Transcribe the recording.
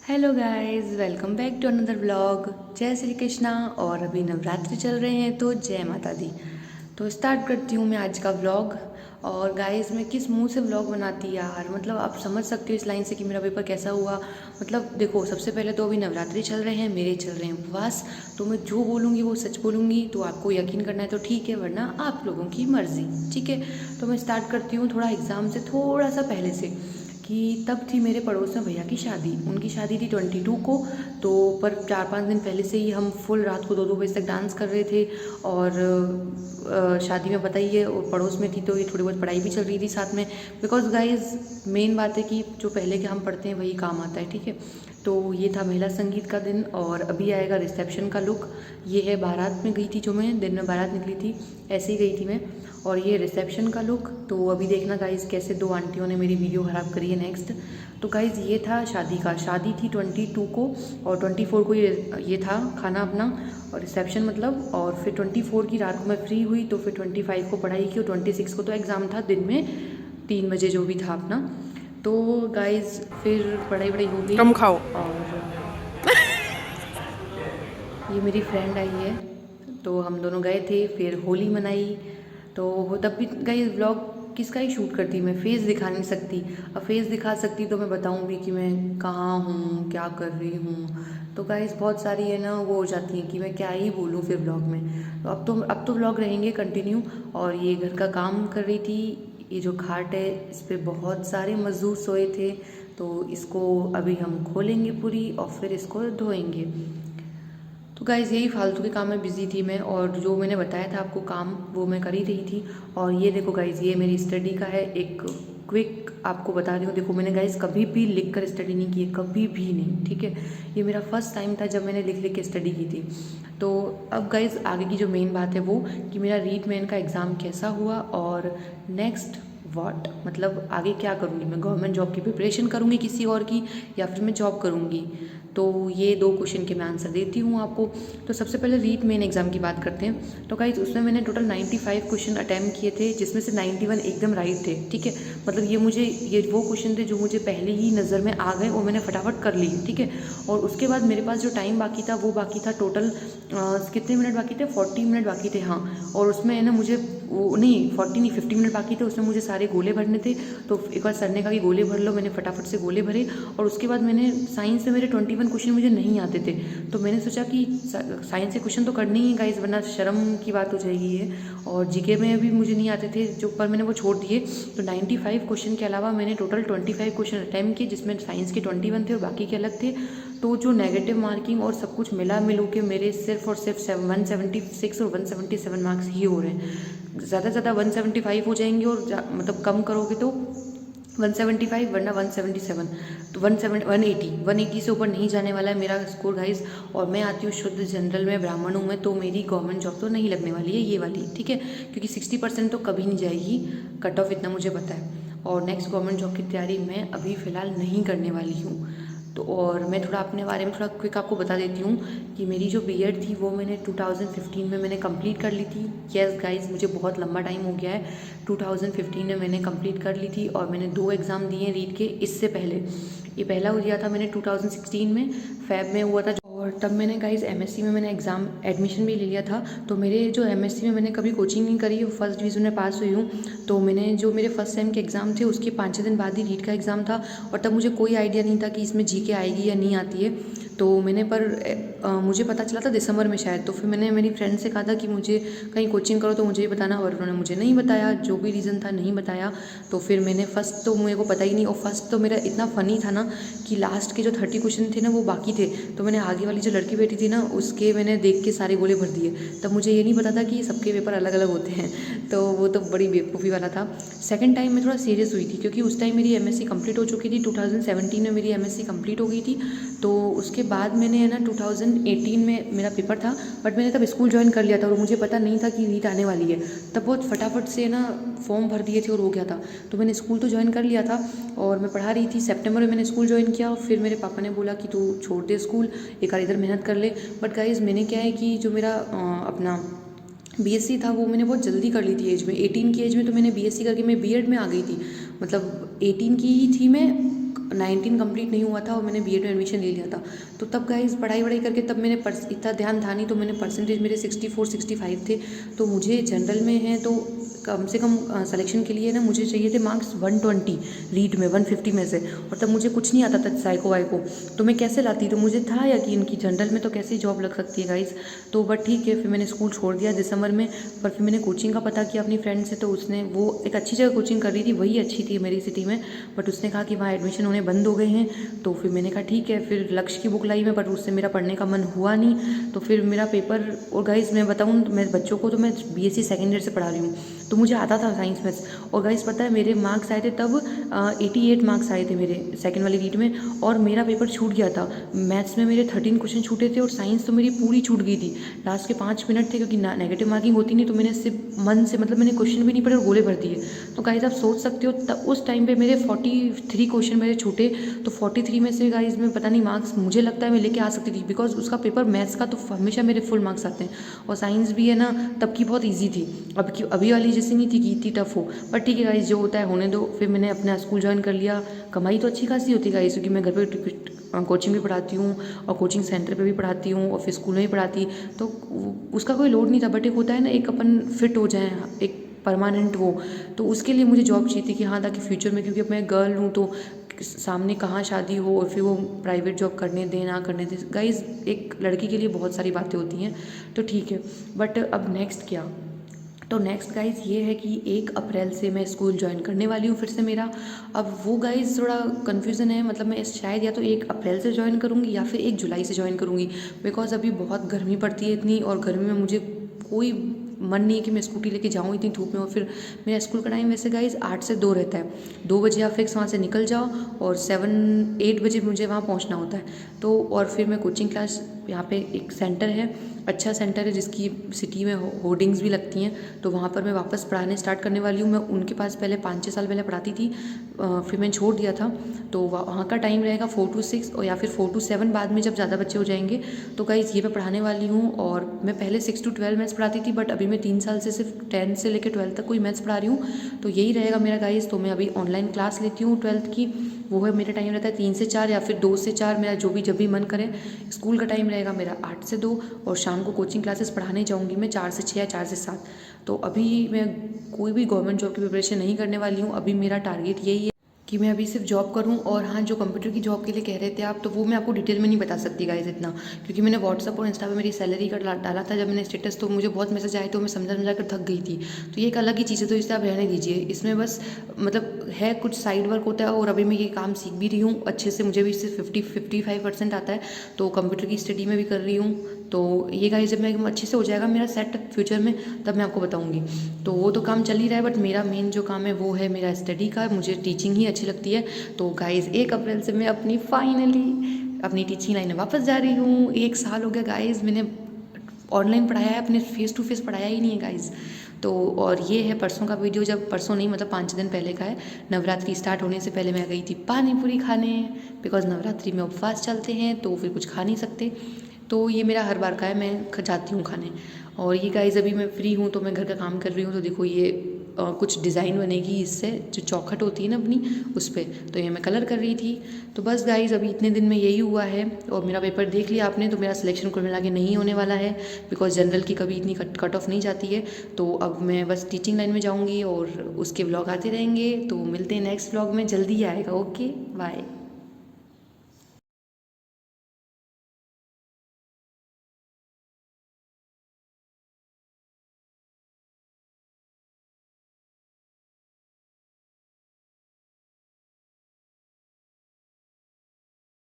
Hello guys, welcome back to another vlog. जय श्री कृष्णा। और अभी नवरात्रि चल रहे हैं तो जय माता दी। तो स्टार्ट करती हूँ मैं आज का व्लॉग। और गाइस, मैं किस मुंह से व्लॉग बनाती यार, मतलब आप समझ सकते हो इस लाइन से कि मेरा पेपर कैसा हुआ। मतलब देखो, सबसे पहले तो अभी नवरात्रि चल रहे हैं, मेरे चल रहे हैं उपवास। तो मैं जो बोलूँगी वो सच बोलूँगी, तो आपको यकीन करना है तो ठीक है, वरना आप लोगों की मर्ज़ी। ठीक है, तो मैं स्टार्ट करती हूँ थोड़ा एग्ज़ाम से थोड़ा सा पहले से। कि तब थी मेरे पड़ोस में भैया की शादी। उनकी शादी थी 22 को। तो पर 4-5 दिन पहले से ही हम फुल रात को 2-2 बजे तक डांस कर रहे थे। और शादी में बताइए, पड़ोस में थी तो ये थोड़ी बहुत पढ़ाई भी चल रही थी साथ में। बिकॉज गाइज, मेन बात है कि जो पहले के हम पढ़ते हैं वही काम आता है। ठीक है, तो ये था महिला संगीत का दिन। और अभी आएगा रिसेप्शन का लुक। ये है बारात में गई थी, जो मैं दिन में बारात निकली थी ऐसे ही गई थी मैं। और ये रिसेप्शन का लुक। तो अभी देखना गाइज़ कैसे दो आंटियों ने मेरी वीडियो ख़राब करी है नेक्स्ट। तो गाइज़ ये था शादी का। शादी थी 22 को, और 24 को ये था खाना अपना और रिसेप्शन मतलब। और फिर 24 की रात को मैं फ्री हुई, तो फिर 25 को पढ़ाई की, और 26 को तो एग्ज़ाम था दिन में 3 बजे जो भी था अपना। तो गाइज़ फिर पढ़ाई वढ़ाई हो गई। कम खाओ। और ये मेरी फ्रेंड आई है, तो हम दोनों गए थे, फिर होली मनाई। तो तब भी गई व्लॉग किसका ही शूट करती, मैं फेस दिखा नहीं सकती। अब फेस दिखा सकती तो मैं बताऊँ भी कि मैं कहाँ हूँ, क्या कर रही हूँ। तो गाइस बहुत सारी है ना वो हो जाती हैं कि मैं क्या ही बोलूँ फिर व्लॉग में। तो अब तो व्लॉग रहेंगे कंटिन्यू। और ये घर का काम कर रही थी। ये जो खाट है इस पर बहुत सारे मज़दूर सोए थे, तो इसको अभी हम खोलेंगे पूरी और फिर इसको धोएंगे। तो गाइज़ यही फालतू के काम में बिज़ी थी मैं, और जो मैंने बताया था आपको काम वो मैं कर ही रही थी। और ये देखो गाइज़, ये मेरी स्टडी का है एक क्विक आपको बता रही हूँ। देखो, मैंने गाइज़ कभी भी लिख कर स्टडी नहीं की है, कभी भी नहीं। ठीक है, ये मेरा फर्स्ट टाइम था जब मैंने लिख लिख के स्टडी की थी। तो अब गाइज़ आगे की जो मेन बात है वो कि मेरा रीड मेन का एग्ज़ाम कैसा हुआ, और नेक्स्ट व्हाट, मतलब आगे क्या करूँगी मैं। गवर्नमेंट जॉब की प्रिपरेशन करूँगी किसी और की, या फिर मैं जॉब करूँगी। तो ये 2 क्वेश्चन के मैं आंसर देती हूँ आपको। तो सबसे पहले रीट मेन एग्ज़ाम की बात करते हैं। तो गाइज उसमें मैंने टोटल 95 क्वेश्चन अटैम्प्ट किए थे, जिसमें से 91 एकदम राइट थे। ठीक है, मतलब ये वो क्वेश्चन थे जो मुझे पहले ही नज़र में आ गए, वो मैंने फटाफट कर लिए। ठीक है, और उसके बाद मेरे पास जो टाइम बाकी था वो बाकी था टोटल कितने मिनट बाकी थे, 40 मिनट बाकी थे। हाँ, और उसमें है ना मुझे वो नहीं 40 नहीं 50 मिनट बाकी थे, उसमें मुझे सारे गोले भरने थे। तो एक बार सर ने कहा कि गोले भर लो, मैंने फटाफट से गोले भरे। और उसके बाद मैंने साइंस में मेरे 21 क्वेश्चन मुझे नहीं आते थे, तो मैंने सोचा कि साइंस के क्वेश्चन तो करने ही गाइस, वरना शर्म की बात हो जाएगी ये। और जीके में भी मुझे नहीं आते थे जो, पर मैंने वो छोड़ दिए। तो 95 क्वेश्चन के अलावा मैंने टोटल 25 क्वेश्चन अटैम्प्ट किए, जिसमें साइंस के 21 थे और बाकी के अलग थे। तो जो नेगेटिव मार्किंग और सब कुछ मिला मिलू के मेरे सिर्फ और सिर्फ 176 और 177 मार्क्स ही हो रहे हैं। ज़्यादा से ज़्यादा 175 हो जाएंगे, और मतलब कम करोगे तो 175, वरना 177। तो 180 से ऊपर नहीं जाने वाला है मेरा स्कोर गाइस। और मैं आती हूँ शुद्ध जनरल में, ब्राह्मण हूँ मैं, तो मेरी गवर्नमेंट जॉब तो नहीं लगने वाली है ये वाली। ठीक है, क्योंकि 60% तो कभी नहीं जाएगी कट ऑफ, इतना मुझे पता है। और नेक्स्ट गवर्नमेंट जॉब की तैयारी मैं अभी फ़िलहाल नहीं करने वाली हूँ। तो और मैं थोड़ा अपने बारे में थोड़ा क्विक आपको बता देती हूँ कि मेरी जो बीएड थी वो मैंने 2015 में मैंने कंप्लीट कर ली थी। यस गाइस, मुझे बहुत लंबा टाइम हो गया है। 2015 में मैंने कंप्लीट कर ली थी, और मैंने 2 एग्ज़ाम दिए हैं रीट के इससे पहले। ये पहला दिया था मैंने 2016 में, फ़ेब में हुआ था। और तब मैंने गाइस एमएससी में मैंने एग्ज़ाम एडमिशन भी ले लिया था। तो मेरे जो एमएससी में मैंने कभी कोचिंग नहीं करी, फर्स्ट डिवीज़न में पास हुई हूँ। तो मैंने जो मेरे फर्स्ट सेम के एग्ज़ाम थे उसके 5-6 दिन बाद ही रीट का एग्ज़ाम था। और तब मुझे कोई आइडिया नहीं था कि इसमें जीके आएगी या नहीं आती है। तो मैंने मुझे पता चला था दिसंबर में शायद। तो फिर मैंने मेरी फ्रेंड से कहा था कि मुझे कहीं कोचिंग करो तो मुझे ही बताना, और उन्होंने मुझे नहीं बताया, जो भी रीज़न था नहीं बताया। तो फिर मैंने फर्स्ट तो मेरे को पता ही नहीं, और फर्स्ट तो मेरा इतना फ़नी था ना कि लास्ट के जो 30 क्वेश्चन थे ना वो बाकी थे। तो मैंने आगे वाली जो लड़की बैठी थी ना उसके मैंने देख के सारे गोले भर दिए। तब मुझे ये नहीं पता था कि सबके पेपर अलग अलग होते हैं। तो वो तो बड़ी बेवकूफ़ी वाला था। सेकंड टाइम मैं थोड़ा सीरियस हुई थी, क्योंकि उस टाइम मेरी एमएससी कंप्लीट हो चुकी थी। 2017 में मेरी एमएससी कंप्लीट हो गई थी। तो उसके बाद मैंने है ना 2018 में मेरा पेपर था, बट मैंने तब स्कूल ज्वाइन कर लिया था, और मुझे पता नहीं था कि नीट आने वाली है। तब बहुत फटाफट से ना फॉर्म भर दिए थे और हो गया था। तो मैंने स्कूल तो ज्वाइन कर लिया था, और मैं पढ़ा रही थी। सितंबर में मैंने स्कूल ज्वाइन किया, और फिर मेरे पापा ने बोला कि तू छोड़ दे स्कूल, एक बार इधर मेहनत कर ले। बट गाइज मैंने क्या है कि जो मेरा अपना बीएससी था वो मैंने बहुत जल्दी कर ली थी एज में, 18 की एज में। तो मैंने बीएससी करके मैं बीएड में आ गई थी, मतलब 18 की ही थी मैं, 19 कंप्लीट नहीं हुआ था और मैंने बीएड में एडमिशन ले लिया था। तो तब गाइस पढ़ाई वढ़ाई करके तब मैंने इतना ध्यान था नहीं, तो मैंने परसेंटेज मेरे 64 65 थे। तो मुझे जनरल में है तो कम से कम सिलेक्शन के लिए ना मुझे चाहिए थे मार्क्स 120 रीड में 150 में से, और तब मुझे कुछ नहीं आता था साइको वाइको, तो मैं कैसे लाती। तो मुझे था यकीन कि जनरल में तो कैसे जॉब लग सकती है गाइस। तो बट ठीक है, फिर मैंने स्कूल छोड़ दिया दिसंबर में। पर फिर मैंने कोचिंग का पता किया अपनी फ्रेंड से, तो उसने वो एक अच्छी जगह कोचिंग कर रही थी, वही अच्छी थी मेरी सिटी में, बट उसने कहा कि वहाँ एडमिशन होने बंद हो गए हैं। तो फिर मैंने कहा ठीक है, फिर लक्ष्य की बुक लाई मैं, बट उससे मेरा पढ़ने का मन हुआ नहीं। तो फिर मेरा पेपर, और गाइस मैं बताऊँ मैं बच्चों को तो मैं बीएससी सेकेंड ईयर से पढ़ा रही हूँ, तो मुझे आता था साइंस मैथ्स। और गाइस पता है मेरे मार्क्स आए थे तब 88 मार्क्स आए थे मेरे सेकंड वाली रीड में, और मेरा पेपर छूट गया था। मैथ्स में मेरे 13 क्वेश्चन छूटे थे, और साइंस तो मेरी पूरी छूट गई थी। लास्ट के 5 मिनट थे, क्योंकि नेगेटिव मार्किंग होती नहीं, तो मैंने सिर्फ मन से मतलब मैंने क्वेश्चन भी नहीं पढ़े और गोले भर दिए। तो गाइस आप सोच सकते हो तब उस टाइम पे मेरे 43 क्वेश्चन मेरे छूटे। तो 43 में से गाइस में पता नहीं मार्क्स मुझे लगता है मैं लेके आ सकती थी, बिकॉज उसका पेपर मैथ्स का तो हमेशा मेरे फुल मार्क्स आते हैं, और साइंस भी है ना तब की बहुत ईजी थी, अब की अभी वाली जैसी नहीं थी कि इतनी टफ हो। बट ठीक है गाइस, जो होता है होने दो। फिर मैंने अपना स्कूल ज्वाइन कर लिया। कमाई तो अच्छी खासी होती है गाइस, क्योंकि मैं घर पे कोचिंग भी पढ़ाती हूँ, और कोचिंग सेंटर पे भी पढ़ाती हूँ, और फिर स्कूल में भी पढ़ाती, तो उसका कोई लोड नहीं था। बट एक होता है ना, एक अपन फिट हो जाए, एक परमानेंट वो, तो उसके लिए मुझे जॉब चाहिए थी कि हाँ, ताकि फ्यूचर में, क्योंकि अब मैं गर्ल हूँ तो सामने कहाँ शादी हो और फिर वो प्राइवेट जॉब करने दे ना करने दे, गाइस एक लड़की के लिए बहुत सारी बातें होती हैं। तो ठीक है, बट अब नेक्स्ट क्या, तो नेक्स्ट गाइज ये है कि 1 अप्रैल से मैं स्कूल ज्वाइन करने वाली हूँ फिर से मेरा। अब वो गाइज थोड़ा कन्फ्यूज़न है, मतलब मैं शायद या तो 1 अप्रैल से ज्वाइन करूँगी या फिर 1 जुलाई से ज्वाइन करूँगी, बिकॉज अभी बहुत गर्मी पड़ती है इतनी, और गर्मी में मुझे कोई मन नहीं है कि मैं स्कूटी लेके जाऊँ इतनी धूप में। और फिर मेरा स्कूल का टाइम वैसे गाइज 8 से 2 रहता है, 2 बजे आप फिक्स वहाँ से निकल जाओ, और 8 बजे मुझे वहाँ पहुँचना होता है। तो और फिर मैं कोचिंग क्लास, यहाँ पे एक सेंटर है, अच्छा सेंटर है जिसकी सिटी में होर्डिंग्स भी लगती हैं, तो वहाँ पर मैं वापस पढ़ाने स्टार्ट करने वाली हूँ। मैं उनके पास पहले 5-6 साल पहले पढ़ाती थी, फिर मैंने छोड़ दिया था। तो वहाँ का टाइम रहेगा 4 to 6, और या फिर 4 to 7 बाद में जब ज़्यादा बच्चे हो जाएंगे। तो गाइस ये मैं पढ़ाने वाली हूँ, और मैं पहले 6 to 12 मैथ्स पढ़ाती थी, बट अभी मैं 3 साल से सिर्फ 10 से लेकर 12 तक कोई मैथ्स पढ़ा रही हूँ। तो यही रहेगा मेरा गाइस। तो मैं अभी ऑनलाइन क्लास लेती हूँ 12th की, वो है मेरा टाइम रहता है 3 से 4 या फिर 2 से 4, मेरा जब भी मन करे। स्कूल का टाइम रहेगा मेरा 8 से 2, और शाम को कोचिंग क्लासेस पढ़ाने जाऊँगी मैं 4 से 6 या 4 से 7। तो अभी मैं कोई भी गवर्नमेंट जॉब की प्रिपरेशन नहीं करने वाली हूँ। अभी मेरा टारगेट यही है कि मैं अभी सिर्फ जॉब करूं। और हाँ, जो कंप्यूटर की जॉब के लिए कह रहे थे आप, तो वो मैं आपको डिटेल में नहीं बता सकती गाइज इतना, क्योंकि मैंने व्हाट्सअप और इंस्टा पे मेरी सैलरी का डाला था जब मैंने स्टेटस, तो मुझे बहुत मैसेज आए, तो मैं समझा कर थक गई थी। तो ये एक अलग ही चीज़ है, तो इसे आप रहने दीजिए। इसमें बस मतलब है कुछ साइड वर्क होता है, और अभी मैं ये काम सीख भी रही हूँ अच्छे से, मुझे भी इससे 55% आता है, तो कंप्यूटर की स्टडी में भी कर रही हूँ। तो ये गाइस जब मैं अच्छे से हो जाएगा मेरा सेट फ्यूचर में, तब मैं आपको बताऊंगी। तो वो तो काम चल ही रहा है, बट मेरा मेन जो काम है वो है मेरा स्टडी का, मुझे टीचिंग ही अच्छी लगती है। तो गाइस 1 अप्रैल से मैं अपनी फाइनली अपनी टीचिंग लाइन में वापस जा रही हूँ। 1 साल हो गया गाइस, मैंने ऑनलाइन पढ़ाया है, अपने फेस टू फेस पढ़ाया ही नहीं है गाइस। तो और ये है परसों का वीडियो, जब परसों नहीं मतलब 5 दिन पहले का है। नवरात्रि स्टार्ट होने से पहले मैं गई थी पानी पूरी खाने, बिकॉज नवरात्रि में उपवास चलते हैं तो फिर कुछ खा नहीं सकते। तो ये मेरा हर बार का है, मैं जाती हूँ खाने। और ये गाइस अभी मैं फ्री हूँ, तो मैं घर का काम कर रही हूँ। तो देखो ये कुछ डिज़ाइन बनेगी इससे, जो चौखट होती है ना अपनी, उस पर, तो ये मैं कलर कर रही थी। तो बस गाइस अभी इतने दिन में यही हुआ है। और मेरा पेपर देख लिया आपने, तो मेरा सिलेक्शन कुल मिला के नहीं होने वाला है, बिकॉज जनरल की कभी इतनी कट ऑफ नहीं जाती है। तो अब मैं बस टीचिंग लाइन में जाऊँगी, और उसके ब्लॉग आते रहेंगे। तो मिलते हैं नेक्स्ट ब्लॉग में, जल्दी आएगा। Okay bye.